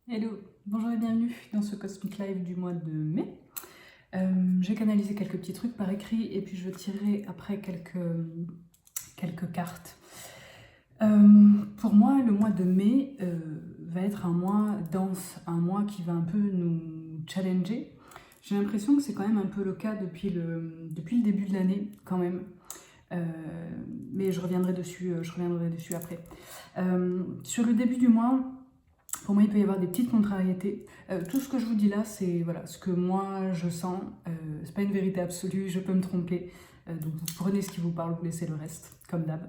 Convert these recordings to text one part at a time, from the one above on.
Hello, bonjour et bienvenue dans ce Cosmic Live du mois de mai. J'ai canalisé quelques petits trucs par écrit et puis je tirerai après quelques cartes. Pour moi, le mois de mai va être un mois dense, un mois qui va un peu nous challenger. J'ai l'impression que c'est quand même un peu le cas depuis le début de l'année quand même. Mais je reviendrai dessus après. Sur le début du mois, pour moi, il peut y avoir des petites contrariétés. Tout ce que je vous dis là, c'est voilà, ce que moi je sens. C'est pas une vérité absolue, je peux me tromper. Donc vous prenez ce qui vous parle, vous laissez le reste, comme d'hab.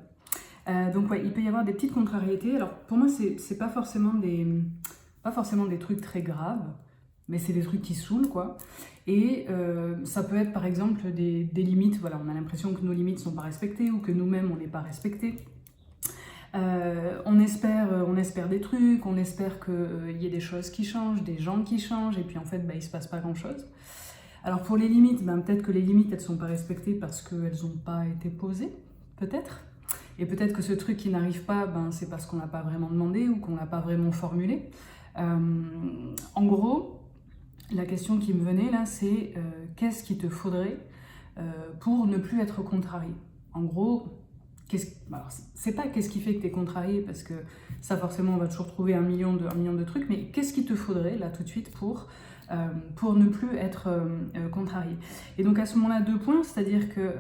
Donc ouais, il peut y avoir des petites contrariétés. Alors pour moi, c'est pas forcément des trucs très graves, mais c'est des trucs qui saoulent quoi. Et ça peut être par exemple des limites. Voilà, on a l'impression que nos limites sont pas respectées ou que nous-mêmes on n'est pas respectés. On espère des trucs, on espère qu'il y ait des choses qui changent, des gens qui changent, et puis en fait, il ne se passe pas grand-chose. Alors pour les limites, peut-être que les limites, elles ne sont pas respectées parce qu'elles n'ont pas été posées, peut-être. Et peut-être que ce truc qui n'arrive pas, c'est parce qu'on n'a pas vraiment demandé ou qu'on n'a pas vraiment formulé. En gros, la question qui me venait là, c'est qu'est-ce qu'il te faudrait pour ne plus être contrarié? En gros, c'est pas qu'est-ce qui fait que tu es contrarié, parce que ça forcément on va toujours trouver un million de trucs, mais qu'est-ce qu'il te faudrait là tout de suite pour ne plus être contrarié. Et donc à ce moment-là, 2 points, c'est-à-dire que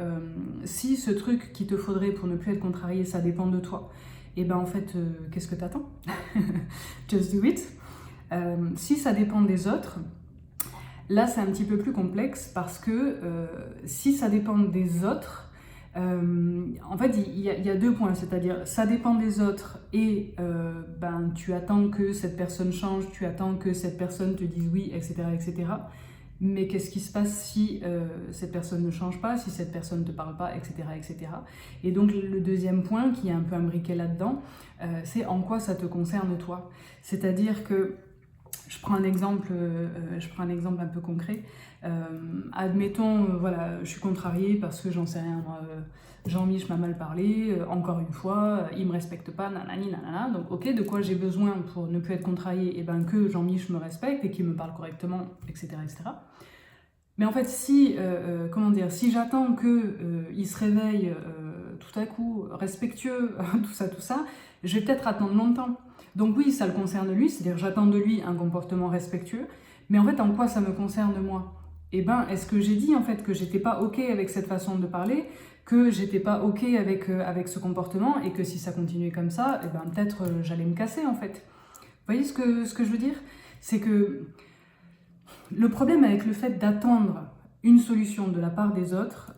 si ce truc qu'il te faudrait pour ne plus être contrarié, ça dépend de toi, et en fait, qu'est-ce que t'attends? Just do it. Si ça dépend des autres, là c'est un petit peu plus complexe, parce que si ça dépend des autres, en fait, il y a 2 points, c'est-à-dire ça dépend des autres et tu attends que cette personne change, tu attends que cette personne te dise oui, etc. etc. Mais qu'est-ce qui se passe si cette personne ne change pas, si cette personne ne te parle pas, etc. etc. Et donc le deuxième point qui est un peu imbriqué là-dedans, c'est en quoi ça te concerne toi. C'est-à-dire que je prends un exemple un peu concret. Admettons, voilà, je suis contrariée parce que j'en sais rien, Jean-Mich m'a mal parlé, encore une fois, il me respecte pas, nanani, nanana. Donc, ok, de quoi j'ai besoin pour ne plus être contrariée? Que Jean-Mich me respecte et qu'il me parle correctement, etc., etc. Mais en fait, si j'attends qu'il se réveille tout à coup, respectueux, tout ça, je vais peut-être attendre longtemps. Donc oui, ça le concerne lui, c'est-à-dire j'attends de lui un comportement respectueux, mais en fait, en quoi ça me concerne moi? Est-ce que j'ai dit en fait que j'étais pas ok avec cette façon de parler, que j'étais pas ok avec ce comportement, et que si ça continuait comme ça, peut-être j'allais me casser en fait. Vous voyez ce que je veux dire? C'est que le problème avec le fait d'attendre une solution de la part des autres,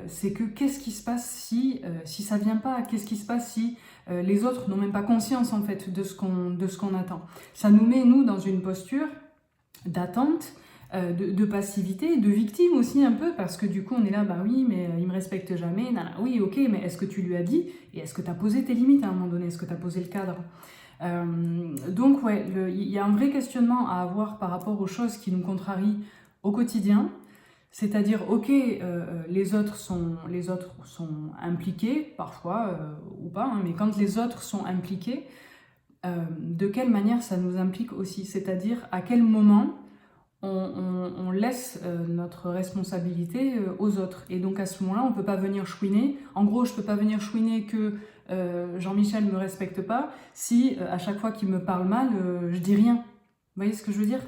c'est que qu'est-ce qui se passe si ça vient pas? Qu'est-ce qui se passe si les autres n'ont même pas conscience en fait de ce qu'on attend? Ça nous met, nous, dans une posture d'attente, de passivité, de victime aussi un peu, parce que du coup on est là, oui, mais il me respecte jamais, oui, ok, mais est-ce que tu lui as dit? Et est-ce que tu as posé tes limites à un moment donné? Est-ce que tu as posé le cadre? Donc ouais, il y a un vrai questionnement à avoir par rapport aux choses qui nous contrarient au quotidien. C'est-à-dire, ok, les autres sont impliqués, parfois, ou pas, mais quand les autres sont impliqués, de quelle manière ça nous implique aussi? C'est-à-dire, à quel moment on laisse notre responsabilité aux autres. Et donc à ce moment-là, on ne peut pas venir chouiner. En gros, je ne peux pas venir chouiner que Jean-Michel ne me respecte pas si à chaque fois qu'il me parle mal, je dis rien. Vous voyez ce que je veux dire?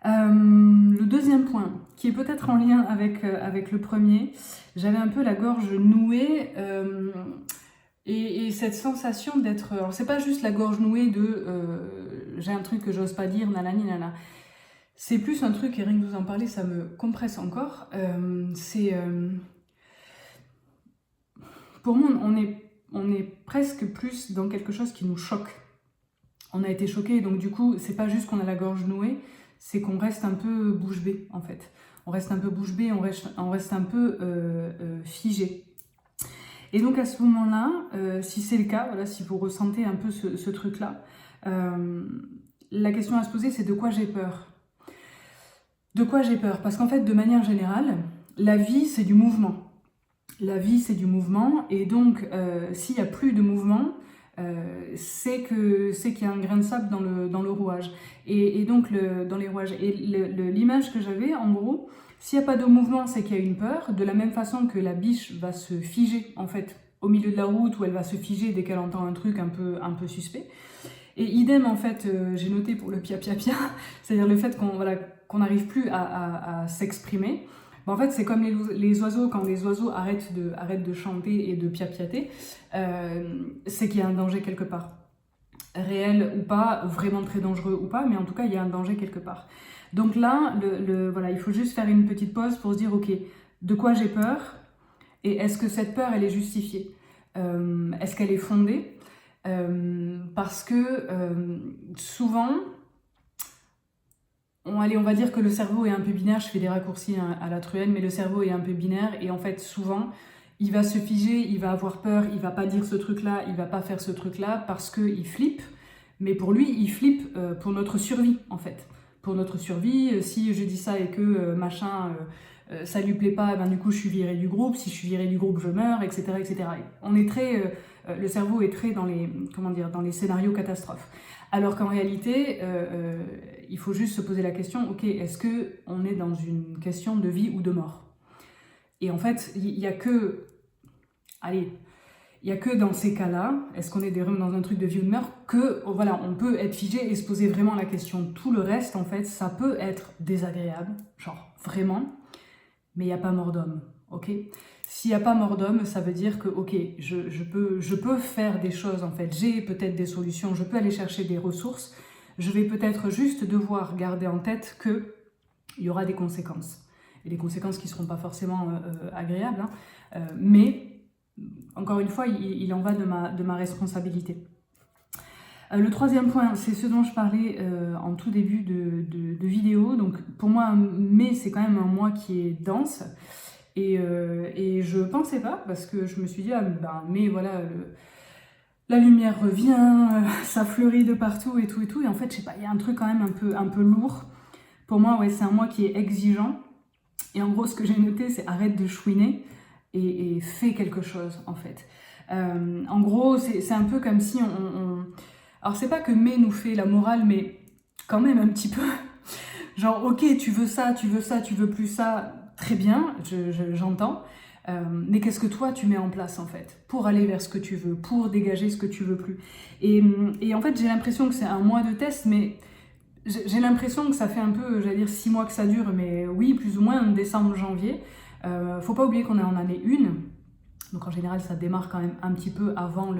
Le deuxième point, qui est peut-être en lien avec le premier, j'avais un peu la gorge nouée et cette sensation d'être... Alors c'est pas juste la gorge nouée de j'ai un truc que j'ose pas dire, nanani, nanana. C'est plus un truc, et rien que vous en parler, ça me compresse encore. Pour moi, on est presque plus dans quelque chose qui nous choque. On a été choqués, donc du coup, c'est pas juste qu'on a la gorge nouée, c'est qu'on reste un peu bouche bée, en fait. On reste un peu bouche bée, on reste un peu figé. Et donc à ce moment-là, si c'est le cas, voilà, si vous ressentez un peu ce truc-là, la question à se poser, c'est de quoi j'ai peur? De quoi j'ai peur? Parce qu'en fait, de manière générale, la vie, c'est du mouvement. La vie, c'est du mouvement, et donc, s'il n'y a plus de mouvement, c'est qu'il y a un grain de sable dans le rouage. Et donc, dans les rouages. Et l'image que j'avais, en gros, s'il n'y a pas de mouvement, c'est qu'il y a une peur, de la même façon que la biche va se figer, en fait, au milieu de la route, où elle va se figer dès qu'elle entend un truc un peu suspect. Et idem, en fait, j'ai noté pour le pia-pia-pia, c'est-à-dire le fait qu'on n'arrive plus à s'exprimer. En fait, c'est comme les oiseaux, quand les oiseaux arrêtent de chanter et de piapiater, c'est qu'il y a un danger quelque part. Réel ou pas, vraiment très dangereux ou pas, mais en tout cas, il y a un danger quelque part. Donc là, voilà, il faut juste faire une petite pause pour se dire, ok, de quoi j'ai peur? Et est-ce que cette peur, elle est justifiée? Est-ce qu'elle est fondée? Parce que souvent, on va dire que le cerveau est un peu binaire, je fais des raccourcis à la truelle, mais le cerveau est un peu binaire et en fait souvent il va se figer, il va avoir peur, il va pas dire ce truc-là, il va pas faire ce truc-là parce qu'il flippe, mais pour lui il flippe pour notre survie en fait. Pour notre survie, si je dis ça et que ça lui plaît pas, ben du coup je suis virée du groupe, si je suis virée du groupe je meurs, etc. etc. On est très, le cerveau est très dans les scénarios catastrophes. Alors qu'en réalité, il faut juste se poser la question, ok, est-ce qu'on est dans une question de vie ou de mort? Et en fait, il n'y a que dans ces cas-là, est-ce qu'on est vraiment dans un truc de vie ou de mort, que voilà, on peut être figé et se poser vraiment la question. Tout le reste, en fait, ça peut être désagréable, genre vraiment, mais il n'y a pas mort d'homme, ok? S'il n'y a pas mort d'homme, ça veut dire que, ok, je peux faire des choses, en fait, j'ai peut-être des solutions, je peux aller chercher des ressources, je vais peut-être juste devoir garder en tête qu'il y aura des conséquences. Et des conséquences qui ne seront pas forcément agréables, hein, mais, encore une fois, il en va de ma responsabilité. Le troisième point, c'est ce dont je parlais en tout début de vidéo. Donc, pour moi, mai, c'est quand même un mois qui est dense. Et je pensais pas, parce que je me suis dit, mais voilà, la lumière revient, ça fleurit de partout et tout. Et en fait, je sais pas, il y a un truc quand même un peu lourd. Pour moi, ouais, c'est un mois qui est exigeant. Et en gros, ce que j'ai noté, c'est arrête de chouiner et fais quelque chose, en fait. En gros, c'est un peu comme si Alors, c'est pas que mai nous fait la morale, mais quand même un petit peu. Genre, ok, tu veux ça, tu veux plus ça, très bien, j'entends. Mais qu'est-ce que toi, tu mets en place, en fait, pour aller vers ce que tu veux, pour dégager ce que tu veux plus. Et en fait, j'ai l'impression que c'est un mois de test, mais j'ai l'impression que ça fait un peu, j'allais dire 6 mois que ça dure, mais oui, plus ou moins, décembre, janvier. Faut pas oublier qu'on est en année 1, donc en général, ça démarre quand même un petit peu avant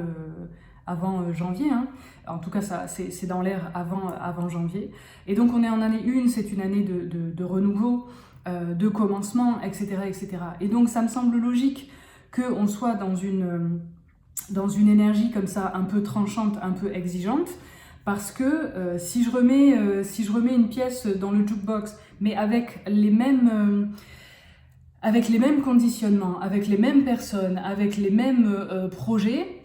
janvier, hein. En tout cas, c'est dans l'air avant janvier. Et donc, on est en année 1, c'est une année de renouveau, de commencement, etc., etc. Et donc, ça me semble logique qu'on soit dans une énergie comme ça, un peu tranchante, un peu exigeante, parce que si je remets une pièce dans le jukebox, mais avec les mêmes conditionnements, avec les mêmes personnes, avec les mêmes projets,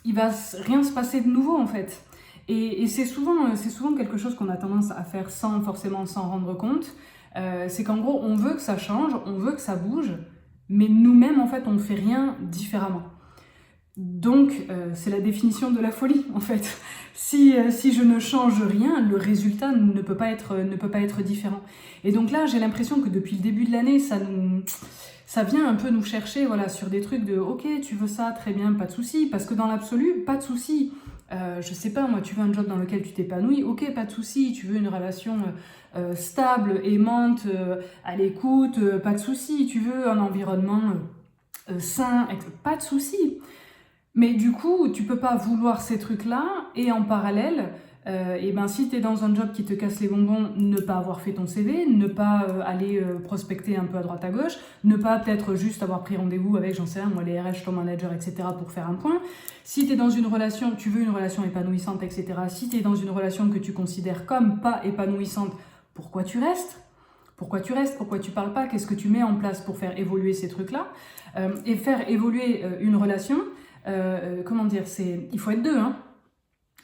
il va rien se passer de nouveau en fait. Et c'est souvent quelque chose qu'on a tendance à faire sans forcément s'en rendre compte. C'est qu'en gros, on veut que ça change, on veut que ça bouge, mais nous-mêmes en fait, on ne fait rien différemment. Donc, c'est la définition de la folie en fait. Si je ne change rien, le résultat ne peut pas être différent. Et donc là, j'ai l'impression que depuis le début de l'année, ça vient un peu nous chercher, voilà, sur des trucs de « Ok, tu veux ça, très bien, pas de souci », parce que dans l'absolu, pas de souci. Je sais pas, moi, tu veux un job dans lequel tu t'épanouis, ok, pas de souci. Tu veux une relation stable, aimante, à l'écoute, pas de souci. Tu veux un environnement sain, pas de souci. Mais du coup, tu peux pas vouloir ces trucs-là et en parallèle, si tu es dans un job qui te casse les bonbons, ne pas avoir fait ton CV, ne pas aller prospecter un peu à droite à gauche, ne pas peut-être juste avoir pris rendez-vous avec, j'en sais rien, moi les RH, ton manager, etc. pour faire un point. Si tu es dans une relation, tu veux une relation épanouissante, etc. Si tu es dans une relation que tu considères comme pas épanouissante, pourquoi tu restes ? Pourquoi tu parles pas ? Qu'est-ce que tu mets en place pour faire évoluer ces trucs-là ? Et faire évoluer une relation, il faut être deux, hein.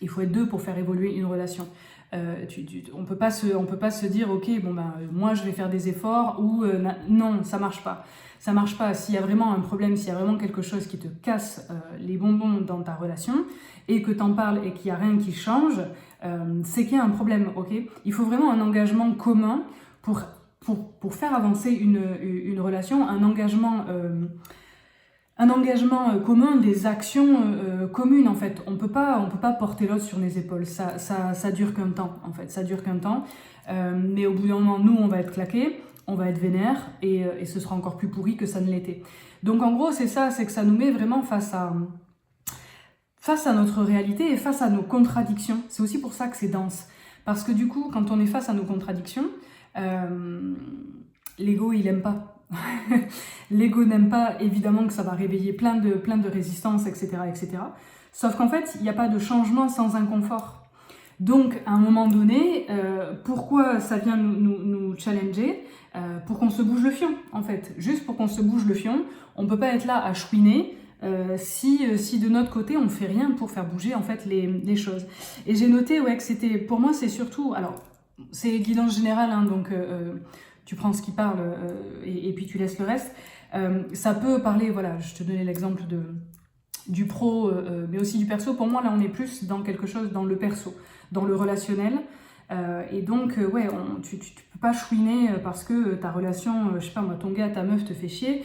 Il faut être deux pour faire évoluer une relation. On peut pas se dire, ok, bon ben, moi je vais faire des efforts, ou non, ça marche pas. Ça marche pas. S'il y a vraiment un problème, s'il y a vraiment quelque chose qui te casse les bonbons dans ta relation, et que t'en parles et qu'il n'y a rien qui change, c'est qu'il y a un problème, ok? Il faut vraiment un engagement commun pour faire avancer une relation, un engagement commun, des actions communes en fait. On peut pas porter l'autre sur les épaules. Ça dure qu'un temps en fait. Ça dure qu'un temps. Mais au bout d'un moment, nous, on va être claqués, on va être vénère et ce sera encore plus pourri que ça ne l'était. Donc en gros, c'est ça, c'est que ça nous met vraiment face à notre réalité et face à nos contradictions. C'est aussi pour ça que c'est dense. Parce que du coup, quand on est face à nos contradictions, l'ego, il aime pas. L'ego n'aime pas, évidemment que ça va réveiller plein de résistances, etc., etc. Sauf qu'en fait, il n'y a pas de changement sans inconfort. Donc, à un moment donné, pourquoi ça vient nous challenger? Pour qu'on se bouge le fion, en fait. Juste pour qu'on se bouge le fion. On ne peut pas être là à chouiner si de notre côté, on ne fait rien pour faire bouger, en fait, les choses. Et j'ai noté, ouais, que c'était... Pour moi, c'est surtout... Alors, c'est guidance générale, hein, donc... tu prends ce qui parle et puis tu laisses le reste. Ça peut parler, voilà, je te donnais l'exemple du pro, mais aussi du perso. Pour moi, là, on est plus dans quelque chose, dans le perso, dans le relationnel. Et donc, ouais, tu peux pas chouiner parce que ta relation, je sais pas moi, ton gars, ta meuf te fait chier,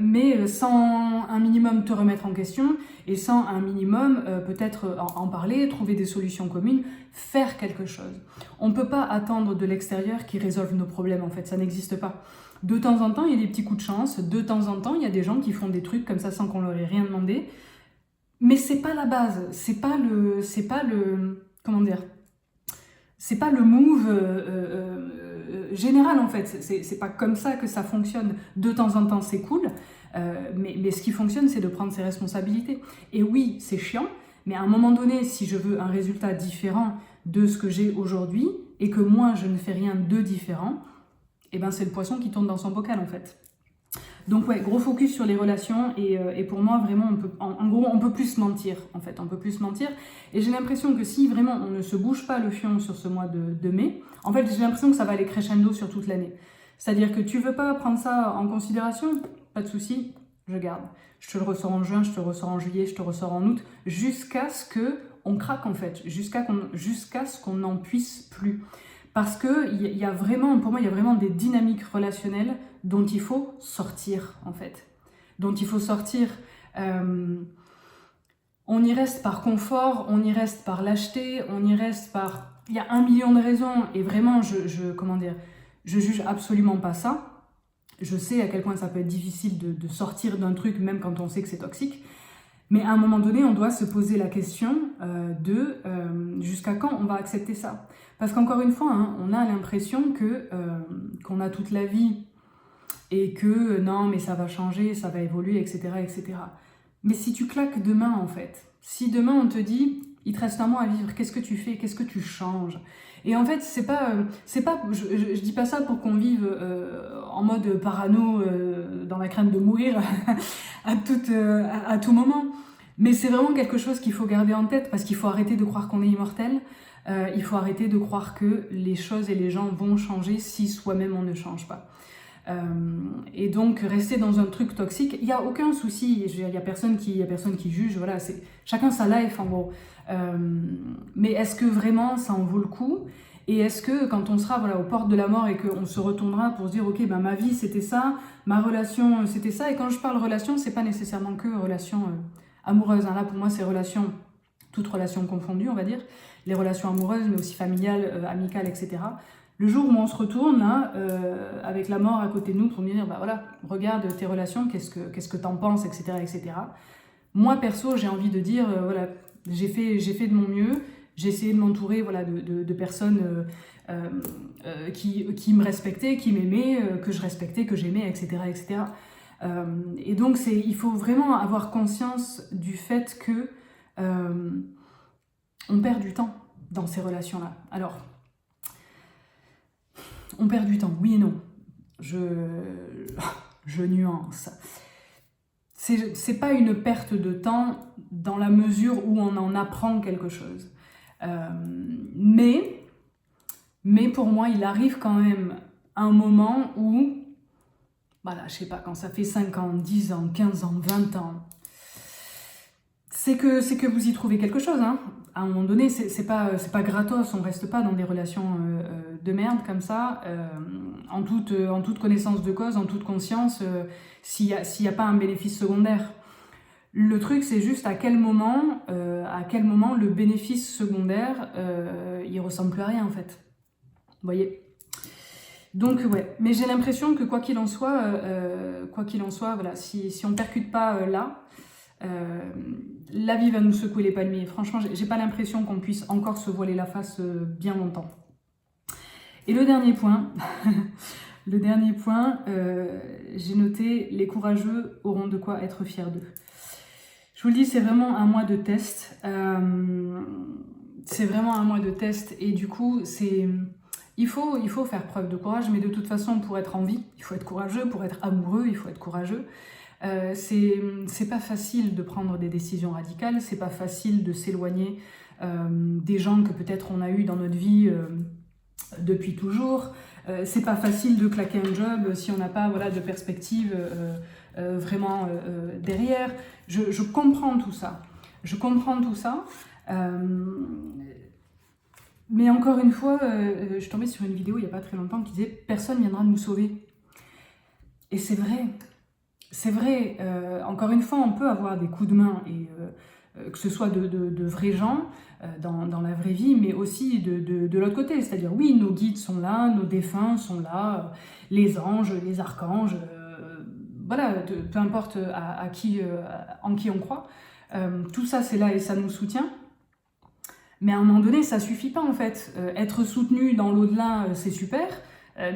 mais sans un minimum te remettre en question et sans un minimum peut-être en parler, trouver des solutions communes, faire quelque chose. On ne peut pas attendre de l'extérieur qui résolve nos problèmes, en fait, ça n'existe pas. De temps en temps, il y a des petits coups de chance, de temps en temps, il y a des gens qui font des trucs comme ça sans qu'on leur ait rien demandé, mais c'est pas la base, c'est pas le, comment dire, c'est pas le move général en fait, c'est pas comme ça que ça fonctionne. De temps en temps c'est cool, mais ce qui fonctionne c'est de prendre ses responsabilités. Et oui, c'est chiant, mais à un moment donné, si je veux un résultat différent de ce que j'ai aujourd'hui, et que moi je ne fais rien de différent, et ben c'est le poisson qui tourne dans son bocal en fait. Donc ouais, gros focus sur les relations et pour moi vraiment en gros on peut plus se mentir en fait, on peut plus se mentir et j'ai l'impression que si vraiment on ne se bouge pas le fion sur ce mois de mai, en fait j'ai l'impression que ça va aller crescendo sur toute l'année. C'est-à-dire que tu veux pas prendre ça en considération, pas de souci, je garde. Je te le ressors en juin, je te le ressors en juillet, je te le ressors en août, jusqu'à ce que on craque en fait, jusqu'à ce qu'on n'en puisse plus. Parce que y a vraiment, pour moi, il y a vraiment des dynamiques relationnelles dont il faut sortir, en fait. Dont il faut sortir. On y reste par confort, on y reste par lâcheté, on y reste par... Il y a 1 million de raisons, et vraiment, je juge absolument pas ça. Je sais à quel point ça peut être difficile de sortir d'un truc, même quand on sait que c'est toxique. Mais à un moment donné, on doit se poser la question jusqu'à quand on va accepter ça. Parce qu'encore une fois, hein, on a l'impression qu'on a toute la vie et que non, mais ça va changer, ça va évoluer, etc., etc. Mais si tu claques demain, en fait, si demain on te dit, il te reste 1 mois à vivre, qu'est-ce que tu fais, qu'est-ce que tu changes? Et en fait, c'est pas, je dis pas ça pour qu'on vive en mode parano, dans la crainte de mourir à tout moment. Mais c'est vraiment quelque chose qu'il faut garder en tête parce qu'il faut arrêter de croire qu'on est immortel. Il faut arrêter de croire que les choses et les gens vont changer si soi-même on ne change pas. Et donc rester dans un truc toxique, il n'y a aucun souci, il n'y a personne qui juge, voilà, c'est chacun sa life en gros. Mais est-ce que vraiment ça en vaut le coup? Et est-ce que quand on sera voilà, aux portes de la mort et qu'on se retournera pour se dire ok, ben, ma vie c'était ça, ma relation c'était ça, et quand je parle relation, c'est pas nécessairement que relation amoureuse, hein. Là pour moi c'est relation, toute relation confondue on va dire, les relations amoureuses mais aussi familiales, amicales, etc. Le jour où on se retourne là, avec la mort à côté de nous pour nous dire bah voilà, regarde tes relations, qu'est-ce que t'en penses, etc., etc. Moi perso j'ai envie de dire voilà, j'ai fait de mon mieux. J'ai essayé de m'entourer voilà, de personnes qui me respectaient, qui m'aimaient, que je respectais, que j'aimais, etc., etc. Et donc, il faut vraiment avoir conscience du fait que on perd du temps dans ces relations-là. Alors, on perd du temps, oui et non. Je nuance. c'est pas une perte de temps dans la mesure où on en apprend quelque chose. Mais pour moi, il arrive quand même un moment où, voilà, je sais pas, quand ça fait 5 ans, 10 ans, 15 ans, 20 ans, c'est que vous y trouvez quelque chose, hein. À un moment donné, c'est pas gratos, on reste pas dans des relations de merde comme ça, en toute connaissance de cause, en toute conscience, s'il y a pas un bénéfice secondaire. Le truc, c'est juste à quel moment le bénéfice secondaire, il ressemble plus à rien en fait. Vous voyez ? Donc ouais, mais j'ai l'impression que quoi qu'il en soit, voilà, si on percute pas là, la vie va nous secouer les palmiers. Franchement, j'ai pas l'impression qu'on puisse encore se voiler la face bien longtemps. Et le dernier point, j'ai noté: les courageux auront de quoi être fiers d'eux. Je vous le dis, c'est vraiment un mois de test. C'est vraiment un mois de test et du coup, il faut faire preuve de courage, mais de toute façon, pour être en vie, il faut être courageux. Pour être amoureux, il faut être courageux. C'est pas facile de prendre des décisions radicales, c'est pas facile de s'éloigner des gens que peut-être on a eu dans notre vie depuis toujours. C'est pas facile de claquer un job si on n'a pas, voilà, de perspective vraiment derrière. Je comprends tout ça. Je comprends tout ça. Mais encore une fois, je suis tombée sur une vidéo il n'y a pas très longtemps qui disait « Personne viendra nous sauver ». Et c'est vrai. C'est vrai. Encore une fois, on peut avoir des coups de main, et que ce soit de vrais gens dans la vraie vie, mais aussi de l'autre côté. C'est-à-dire, oui, nos guides sont là, nos défunts sont là, les anges, les archanges, voilà, peu importe en qui on croit. Tout ça, c'est là et ça nous soutient. Mais à un moment donné, ça suffit pas en fait. Être soutenu dans l'au-delà, c'est super.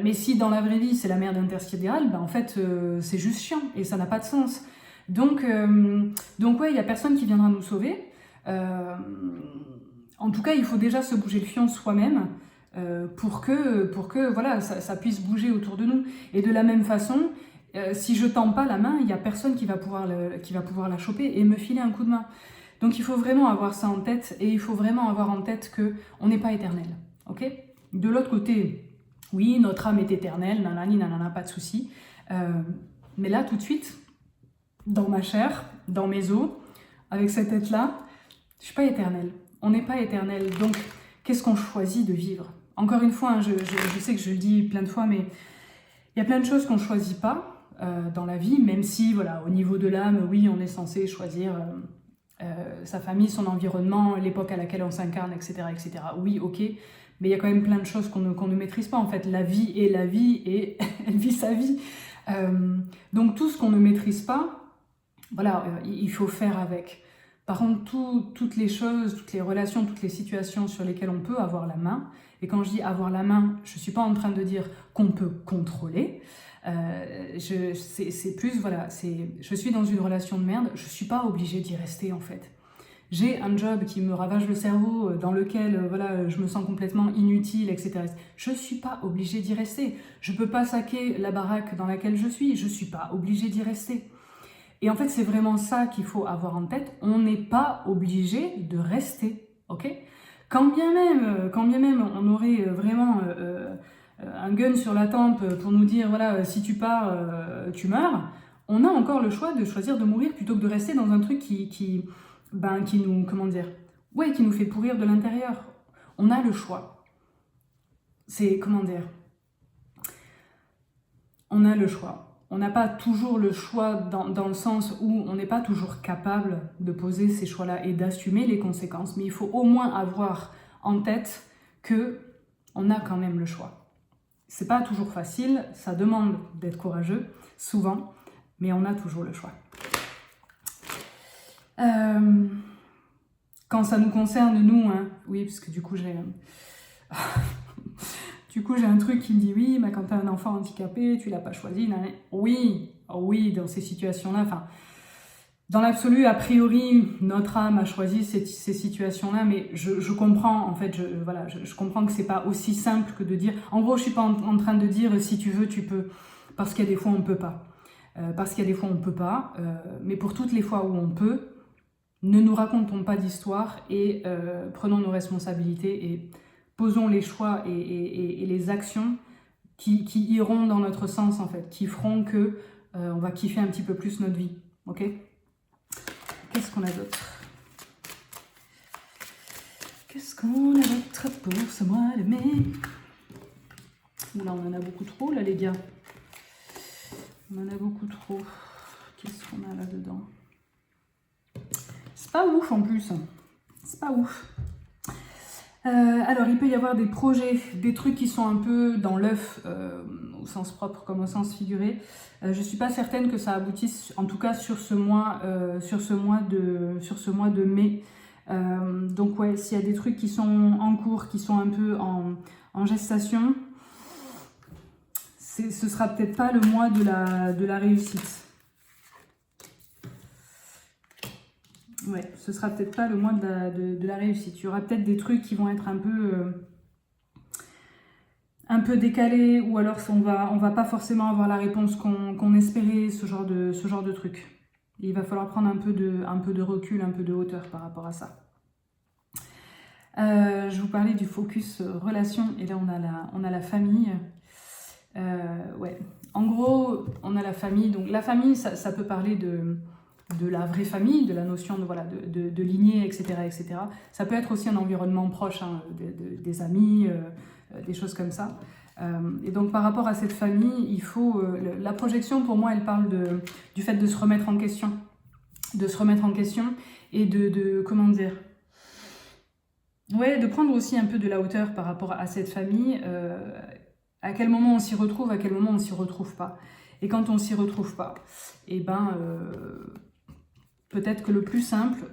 Mais si dans la vraie vie, c'est la merde intersidérale, ben en fait, c'est juste chiant et ça n'a pas de sens. Donc ouais, il n'y a personne qui viendra nous sauver. En tout cas, il faut déjà se bouger le fion soi-même pour que voilà, ça puisse bouger autour de nous. Et de la même façon, si je tends pas la main, il n'y a personne qui va pouvoir la choper et me filer un coup de main. Donc il faut vraiment avoir ça en tête, et il faut vraiment avoir en tête qu'on n'est pas éternel, ok ? De l'autre côté, oui, notre âme est éternelle, nanani, nanana, pas de souci. Mais là, tout de suite, dans ma chair, dans mes os, avec cette tête-là, je suis pas éternelle. On n'est pas éternel. Donc, qu'est-ce qu'on choisit de vivre ? Encore une fois, hein, je sais que je le dis plein de fois, mais il y a plein de choses qu'on ne choisit pas dans la vie, même si, voilà, au niveau de l'âme, oui, on est censé choisir sa famille, son environnement, l'époque à laquelle on s'incarne, etc., etc. Oui, ok, mais il y a quand même plein de choses qu'on ne maîtrise pas. En fait, la vie est la vie et elle vit sa vie. Donc tout ce qu'on ne maîtrise pas, voilà, il faut faire avec. Par contre, toutes les choses, toutes les relations, toutes les situations sur lesquelles on peut avoir la main, et quand je dis avoir la main, je ne suis pas en train de dire qu'on peut contrôler, c'est plus, voilà, je suis dans une relation de merde, je ne suis pas obligée d'y rester en fait. J'ai un job qui me ravage le cerveau, dans lequel voilà, je me sens complètement inutile, etc. Je ne suis pas obligée d'y rester. Je ne peux pas saquer la baraque dans laquelle je suis suis pas obligée d'y rester. Et en fait, c'est vraiment ça qu'il faut avoir en tête. On n'est pas obligé de rester, ok ? Quand bien même on aurait vraiment un gun sur la tempe pour nous dire, voilà, si tu pars, tu meurs, on a encore le choix de choisir de mourir plutôt que de rester dans un truc qui nous, comment dire, ouais, qui nous fait pourrir de l'intérieur. On a le choix. C'est, comment dire, on a le choix. On n'a pas toujours le choix dans le sens où on n'est pas toujours capable de poser ces choix-là et d'assumer les conséquences, mais il faut au moins avoir en tête qu'on a quand même le choix. C'est pas toujours facile, ça demande d'être courageux, souvent, mais on a toujours le choix. Quand ça nous concerne, nous, hein, oui, parce que du coup, j'ai un truc qui me dit, oui, mais quand tu as un enfant handicapé, tu l'as pas choisi. Oui, dans ces situations-là, enfin, dans l'absolu, a priori, notre âme a choisi ces situations-là, mais je comprends, en fait, je comprends que c'est pas aussi simple que de dire, en gros, je suis pas en train de dire, si tu veux, tu peux, parce qu'il y a des fois, on peut pas. parce qu'il y a des fois on ne peut pas, mais pour toutes les fois où on peut, ne nous racontons pas d'histoire et prenons nos responsabilités et posons les choix et les actions qui iront dans notre sens en fait, qui feront que on va kiffer un petit peu plus notre vie, ok? Qu'est-ce qu'on a d'autre? Qu'est-ce qu'on a d'autre pour ce mois de mai? Oula, on en a beaucoup trop là les gars. On en a beaucoup trop. Qu'est-ce qu'on a là-dedans? C'est pas ouf en plus. C'est pas ouf. Alors, il peut y avoir des projets, des trucs qui sont un peu dans l'œuf, au sens propre comme au sens figuré. Je ne suis pas certaine que ça aboutisse, en tout cas sur ce mois de mai. Donc ouais, s'il y a des trucs qui sont en cours, qui sont un peu en gestation, ce sera peut-être pas le mois de la réussite. Ouais, ce sera peut-être pas le mois de la réussite. Il y aura peut-être des trucs qui vont être un peu décalés, ou alors on va pas forcément avoir la réponse qu'on espérait, ce genre de truc. Et il va falloir prendre un peu de recul, un peu de hauteur par rapport à ça. Je vous parlais du focus relation, et là on a la famille. Ouais. En gros, on a la famille. Donc la famille, ça peut parler de la vraie famille, de la notion de lignée, etc., etc. Ça peut être aussi un environnement proche, hein, des amis, des choses comme ça. Et donc par rapport à cette famille, il faut... la projection, pour moi, elle parle du fait de se remettre en question. De se remettre en question et comment dire... Ouais, de prendre aussi un peu de la hauteur par rapport à cette famille. À quel moment on s'y retrouve, à quel moment on ne s'y retrouve pas. Et quand on ne s'y retrouve pas, eh ben... peut-être que le plus simple,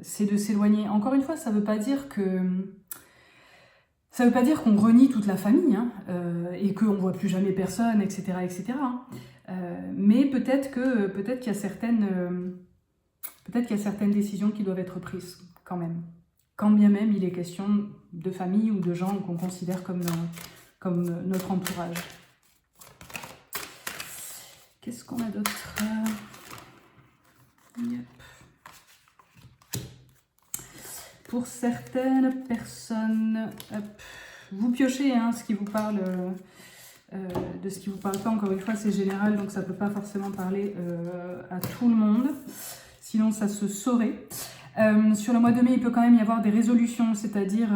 c'est de s'éloigner. Encore une fois, ça ne veut pas dire qu'on renie toute la famille, hein, et qu'on ne voit plus jamais personne, etc. etc. Hein. Mais peut-être qu'il y a certaines décisions qui doivent être prises quand même. Quand bien même il est question de famille ou de gens qu'on considère comme notre entourage. Qu'est-ce qu'on a d'autre ? Yep. Pour certaines personnes, hop, vous piochez hein, ce qui vous parle, de ce qui vous parle pas. Encore une fois, c'est général, donc ça peut pas forcément parler à tout le monde. Sinon, ça se saurait. Sur le mois de mai, il peut quand même y avoir des résolutions, c'est-à-dire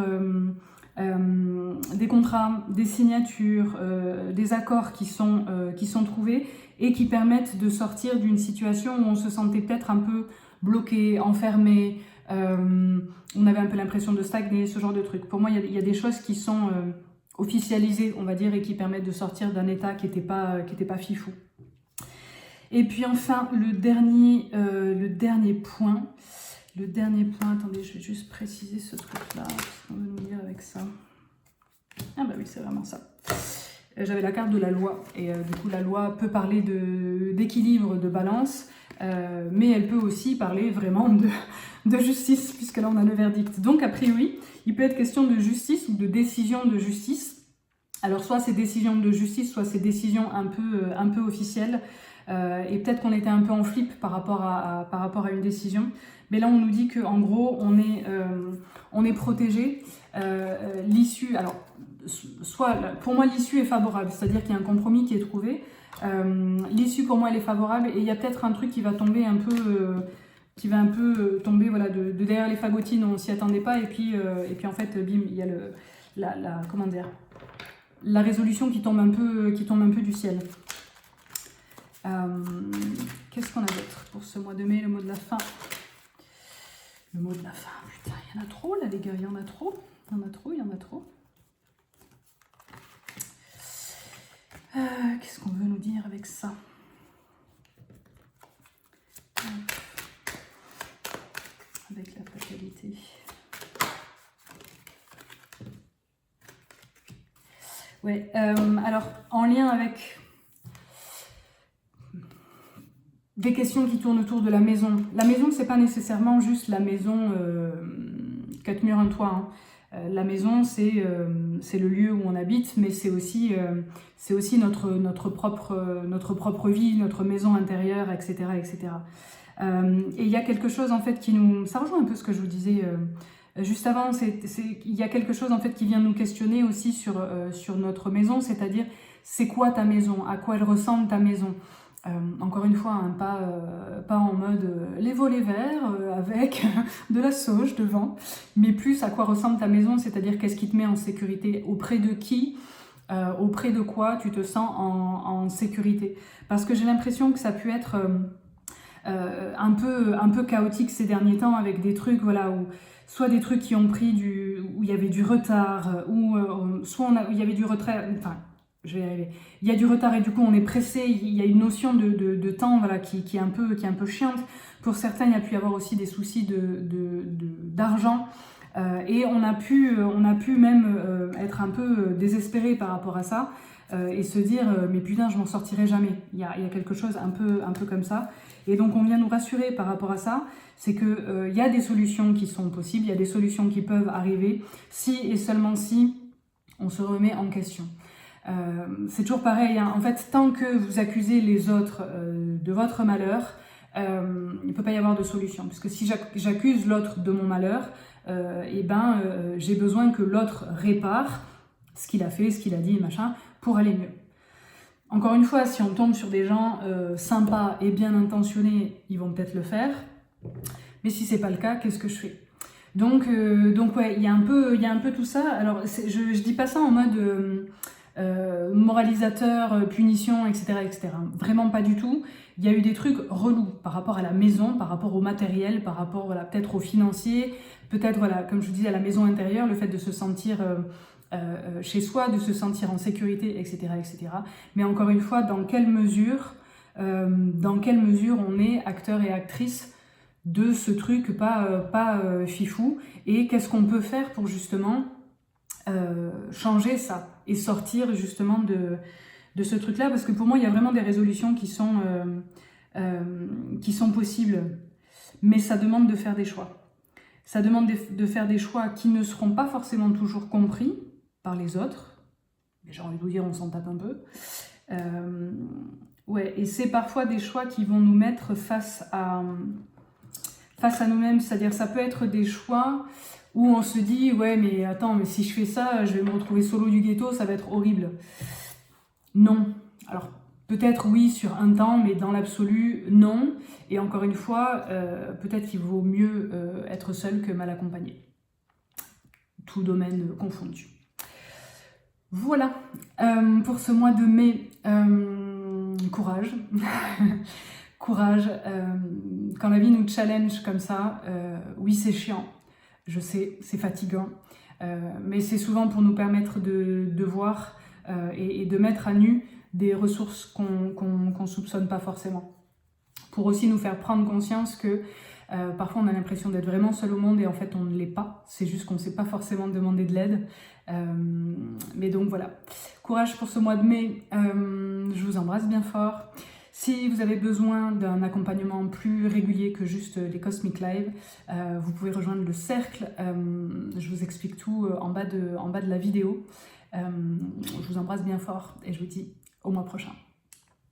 des contrats, des signatures, des accords qui sont trouvés et qui permettent de sortir d'une situation où on se sentait peut-être un peu bloqué, enfermé, on avait un peu l'impression de stagner, ce genre de trucs. Pour moi, il y a des choses qui sont officialisées, on va dire, et qui permettent de sortir d'un état qui n'était pas fifou. Et puis enfin, le dernier point, attendez, je vais juste préciser ce truc-là, qu'est-ce qu'on veut nous dire avec ça? Ah bah oui, c'est vraiment ça. J'avais la carte de la loi, et du coup la loi peut parler d'équilibre, de balance, mais elle peut aussi parler vraiment de justice, puisque là on a le verdict. Donc a priori, il peut être question de justice ou de décision de justice. Alors soit c'est décision de justice, soit c'est décision un peu officielle, et peut-être qu'on était un peu en flip par rapport à une décision. Mais là on nous dit qu'en gros on est protégé. L'issue, alors soit pour moi l'issue est favorable, c'est-à-dire qu'il y a un compromis qui est trouvé. L'issue pour moi elle est favorable, et il y a peut-être un truc qui va tomber un peu tomber voilà, de derrière les fagotines, on s'y attendait pas, et puis en fait bim, il y a comment dire, la résolution qui tombe un peu du ciel. Qu'est-ce qu'on a d'autre pour ce mois de mai, le mot de la fin? Le mot de la fin, putain, il y en a trop là les gars, il y en a trop. Qu'est-ce qu'on veut nous dire avec ça? Avec la fatalité. Ouais, alors en lien avec des questions qui tournent autour de la maison. La maison, c'est pas nécessairement juste la maison 4 murs, un toit. Hein. La maison, c'est le lieu où on habite, mais c'est aussi notre propre vie, notre maison intérieure, etc. etc. Et il y a quelque chose en fait ça rejoint un peu ce que je vous disais juste avant, il y a quelque chose en fait qui vient nous questionner aussi sur notre maison, c'est-à-dire c'est quoi ta maison, à quoi elle ressemble ta maison. Encore une fois, hein, pas en mode les volets verts avec de la sauge devant, mais plus à quoi ressemble ta maison, c'est-à-dire qu'est-ce qui te met en sécurité, auprès de qui, auprès de quoi tu te sens en sécurité. Parce que j'ai l'impression que ça a pu être un peu chaotique ces derniers temps avec des trucs, voilà, où soit des trucs qui ont pris où il y avait du retard, ou soit il y avait du retrait, enfin, je vais y arriver. Il y a du retard et du coup on est pressé, il y a une notion de temps, voilà, qui est un peu chiante. Pour certains, il y a pu y avoir aussi des soucis d'argent. Et on a pu même être un peu désespéré par rapport à ça et se dire mais putain, je m'en sortirai jamais. Il y a quelque chose un peu comme ça. Et donc on vient nous rassurer par rapport à ça, c'est que y a des solutions qui sont possibles, il y a des solutions qui peuvent arriver si et seulement si on se remet en question. C'est toujours pareil, hein. En fait, tant que vous accusez les autres de votre malheur, il ne peut pas y avoir de solution. Parce que si j'accuse l'autre de mon malheur, j'ai besoin que l'autre répare ce qu'il a fait, ce qu'il a dit, machin, pour aller mieux. Encore une fois, si on tombe sur des gens sympas et bien intentionnés, ils vont peut-être le faire. Mais si c'est pas le cas, qu'est-ce que je fais ? Donc ouais, il y a un peu tout ça. Alors, je dis pas ça en mode moralisateur, punition, etc., etc. Vraiment pas du tout. Il y a eu des trucs relous par rapport à la maison, par rapport au matériel, par rapport, voilà, peut-être au financier, peut-être, voilà, comme je vous disais, à la maison intérieure, le fait de se sentir chez soi, de se sentir en sécurité, etc., etc. Mais encore une fois, dans quelle mesure on est acteur et actrice de ce truc pas fifou, et qu'est-ce qu'on peut faire pour justement changer ça et sortir justement de ce truc-là, parce que pour moi, il y a vraiment des résolutions qui sont possibles, mais ça demande de faire des choix. Ça demande de faire des choix qui ne seront pas forcément toujours compris par les autres. J'ai envie de vous dire, on s'en tape un peu. Ouais, et c'est parfois des choix qui vont nous mettre face à nous-mêmes, c'est-à-dire ça peut être des choix où on se dit ouais mais attends, mais si je fais ça, je vais me retrouver solo du ghetto, ça va être horrible. Non. Alors peut-être oui sur un temps, mais dans l'absolu non. Et encore une fois, peut-être qu'il vaut mieux être seul que mal accompagné. Tout domaine confondu. Voilà pour ce mois de mai. Courage. Courage. Quand la vie nous challenge comme ça, oui c'est chiant. Je sais, c'est fatigant, mais c'est souvent pour nous permettre de voir et de mettre à nu des ressources qu'on soupçonne pas forcément. Pour aussi nous faire prendre conscience que parfois on a l'impression d'être vraiment seul au monde et en fait on ne l'est pas, c'est juste qu'on ne sait pas forcément demander de l'aide. Mais donc voilà, courage pour ce mois de mai, je vous embrasse bien fort. Si vous avez besoin d'un accompagnement plus régulier que juste les Cosmic Live, vous pouvez rejoindre le cercle. Je vous explique tout en bas de la vidéo. Je vous embrasse bien fort et je vous dis au mois prochain.